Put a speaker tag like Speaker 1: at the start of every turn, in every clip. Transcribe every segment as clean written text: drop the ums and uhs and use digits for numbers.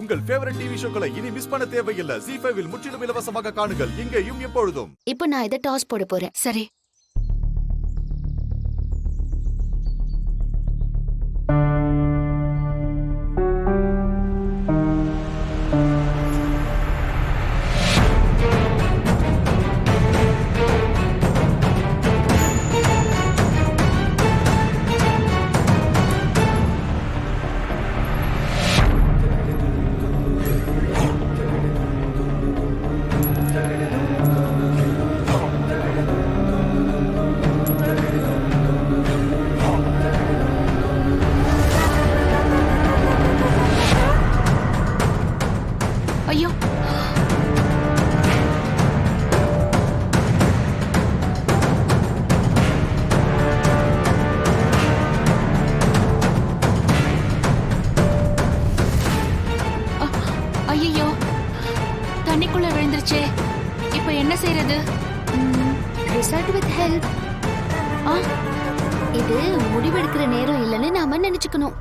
Speaker 1: உங்கள் favourite TV ஷோக்களை இனி miss பண்ண தேவையில்லை. ஜீ5 இல் முற்றிலும் இலவசமாக காணுங்கள், இங்கேயும் எப்பொழுதும்.
Speaker 2: இப்போ நான் இதை டாஸ் போட போறேன்.
Speaker 3: சரி. ஐயோ, ஐயோ, தண்ணிக்குள்ள விழுந்துருச்சே. இப்போ என்ன செய்யறது?
Speaker 2: Result with help. இது முடிவெடுக்கிற நேரம் இல்லைன்னு நாம நினைச்சுக்கணும்.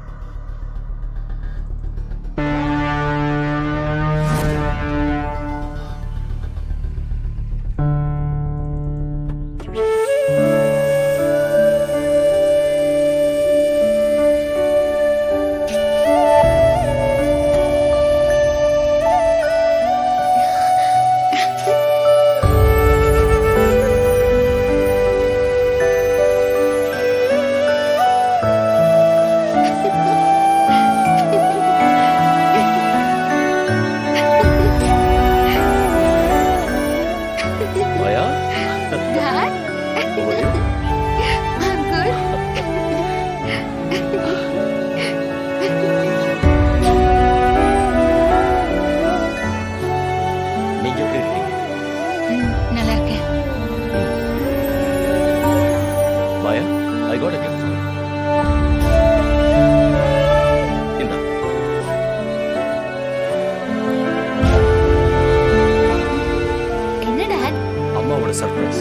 Speaker 4: Surprise.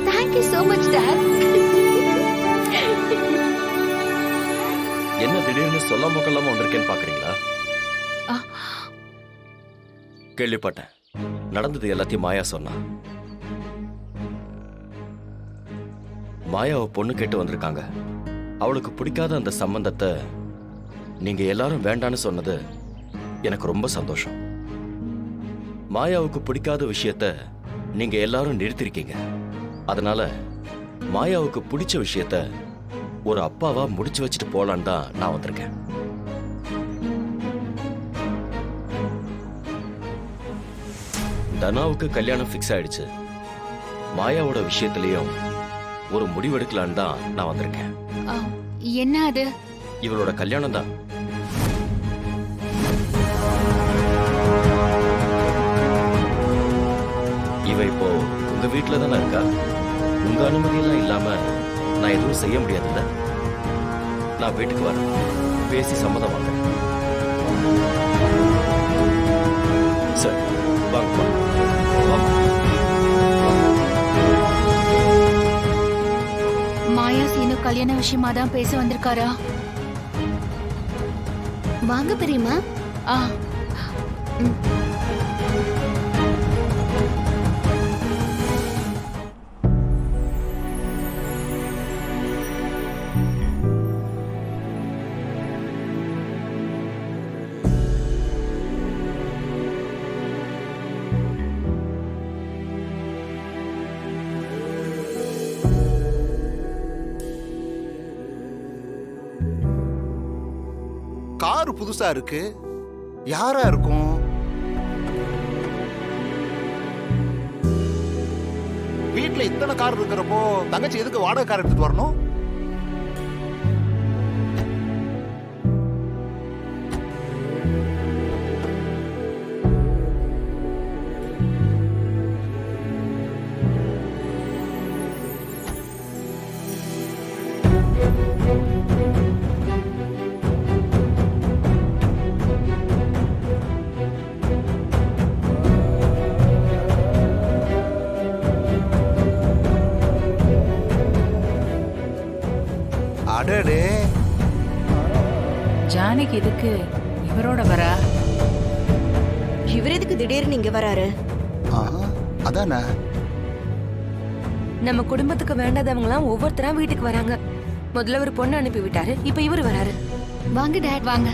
Speaker 2: Thank you so much, Dad.
Speaker 4: என்ன திடீர்னு சொல்லாம கொள்ளாம வந்திருக்கேன்னு பாக்குறீங்களா? கேள்விப்பட்டேன். நடந்தது எல்லாத்தையும் மாயா சொன்னா. மாயாவை பொண்ணு கேட்டு வந்திருக்காங்க. அவளுக்கு பிடிக்காத அந்த சம்பந்தத்தை நீங்க எல்லாரும் வேண்டான்னு சொன்னது எனக்கு ரொம்ப சந்தோஷம். மாயாவுக்கு பிடிக்காத விஷயத்த நீங்க எல்லாரும் நிறுத்திருக்கீங்க. அதனால மாயாவுக்கு பிடிச்ச விஷயத்த ஒரு அப்பாவா முடிச்சு வச்சுட்டு போலான்னு தான் நான் வந்திருக்கேன். தனாவுக்கு கல்யாணம் ஃபிக்ஸ் ஆயிடுச்சு. மாயாவோட விஷயத்திலையும் ஒரு முடிவெடுக்கலான்னு தான் நான் வந்திருக்கேன்.
Speaker 3: என்ன அது?
Speaker 4: இவளோட கல்யாணம் தான். இவ இப்போ உங்க வீட்டுல தானே இருக்கா. உங்க அனுமதியெல்லாம் இல்லாம நான் எதுவும் செய்ய முடியாதுல்ல. நான் வீட்டுக்கு வரேன், பேசி சம்மதம் வாங்க. சரி வாங்க.
Speaker 3: மாயா சீனு கல்யாண விஷயமா தான் பேச வந்திருக்காரா?
Speaker 2: வாங்க பெரியம்மா.
Speaker 5: காரு புதுசா இருக்கு. யாரா இருக்கும்? வீட்டுல இத்தனை கார் இருக்கிறப்போ தங்கச்சி எதுக்கு வாடகை கார் எடுத்துட்டு வரணும்?
Speaker 3: ஜானகி எதுக்கு இவரோட வரா?
Speaker 6: இவர் எதுக்கு திடீர்னு இங்க வராரு?
Speaker 5: அதானே.
Speaker 6: நம்ம குடும்பத்துக்கு வேண்டாதவங்களாம் ஒவ்வொருத்தரா வீட்டுக்கு வராங்க. முதல்ல ஒரு பொண்ணு அனுப்பி விட்டாரு, இப்ப இவரு வராரு.
Speaker 2: வாங்க டாட்.
Speaker 3: வாங்க.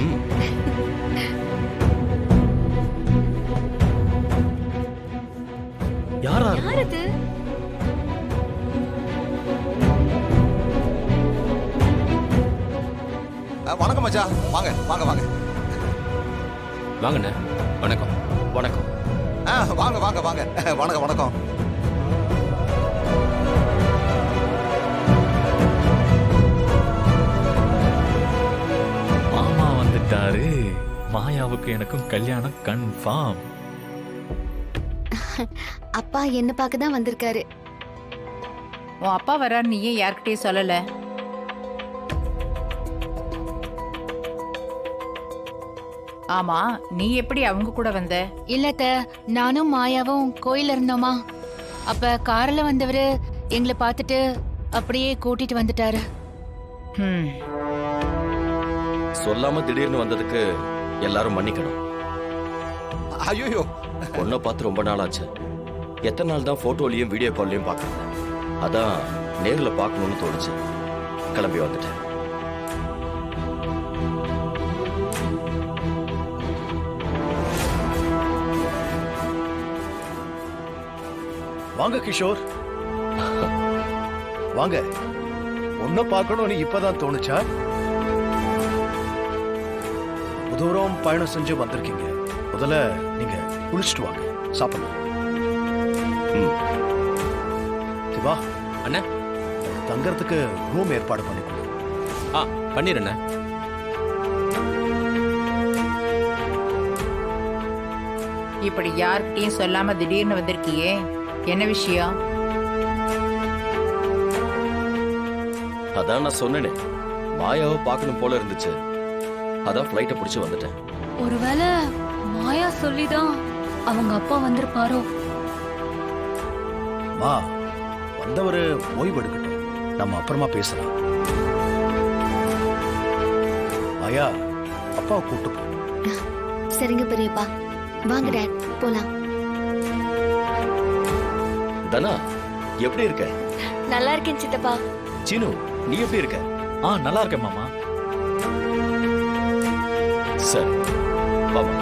Speaker 4: யாரா
Speaker 2: யார் இது?
Speaker 5: வணக்கம் மச்சான். வாங்க வாங்க வாங்க.
Speaker 4: வாங்கண்ணே. வணக்கம். வணக்கம்.
Speaker 5: வாங்க வாங்க வாங்க. வணக்கம் வணக்கம்.
Speaker 7: மாமா வந்துட்டாரு. மாயாவுக்கு எனக்கும் கல்யாணம் கன்ஃபார்ம்.
Speaker 2: அப்பா என்ன பார்க்க தான் வந்திருக்காரு.
Speaker 3: உன் அப்பா வராரு, நீ ஏன் யார்கிட்டயும் சொல்லல? ஆமா, நீ எப்படி அவங்க கூட வந்த?
Speaker 8: இல்லத்த, நானும் மாயாவும் கோயில்ல இருந்தோமா, அப்ப கார்ல வந்தவரு எங்களை பார்த்துட்டு அப்படியே கூட்டிட்டு வந்துட்டாரு.
Speaker 3: ம்,
Speaker 4: சொல்லாம திடீர்னு வந்ததுக்கு எல்லாரும் மன்னிக்கணும்.
Speaker 5: ஐயோ,
Speaker 4: பொண்ணை பார்த்து ரொம்ப நாள் ஆச்சு. எத்தனை நாள் தான் போட்டோலையும் வீடியோ கால்லையும் பார்க்கறது. அதான் நேர்ல பார்க்கணும்னு தோணுச்சு. கிளம்பி வந்துட்டேன்.
Speaker 9: வாங்க கிஷோர், வாங்க. ஒன்னும் பார்க்கணும்னு இப்பதான் தோணுச்சா? தூரம் பயணம் செஞ்சு வந்திருக்கீங்க. முதல்ல நீங்க குளிச்சுட்டு வாங்க, சாப்பிடலாம். சிவா
Speaker 7: அண்ணா,
Speaker 9: தங்கறதுக்கு ரூம் ஏற்பாடு பண்ணிக்கணும்.
Speaker 7: பண்ணிடுண்ணே.
Speaker 3: இப்படி யார்கிட்டயும் சொல்லாம திடீர்னு வந்திருக்கியே, என்ன விஷயம்?
Speaker 4: அதான் நான் சொன்னேனே, மாயாவை பார்க்கணும் போல இருந்துச்சு. அதான் ஃப்ளைட்டை பிடிச்சு வந்துட்டேன்.
Speaker 8: ஒருவேளை மாயா சொல்லிதான் அவங்க அப்பா வந்திருப்பாரோ?
Speaker 9: மா, வந்தவரு ஓய்வு எடுக்கட்டும், நம்ம அப்புறமா பேசலாம். மாயா, அப்பாவை கூட்டு போ.
Speaker 2: சரிங்க பெரியப்பா. வாங்க டாட், போலாம்.
Speaker 4: தனா, எப்படி இருக்க?
Speaker 2: நல்லா இருக்கேன் சித்தப்பா.
Speaker 4: சீனு, நீ எப்படி இருக்க?
Speaker 7: நல்லா இருக்கேன் மாமா.
Speaker 4: சரி, பாபா.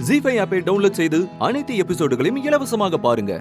Speaker 10: ஜீ5 ஆப்பை டவுன்லோட் செய்து அனைத்து எபிசோடுகளையும் இலவசமாக பாருங்க.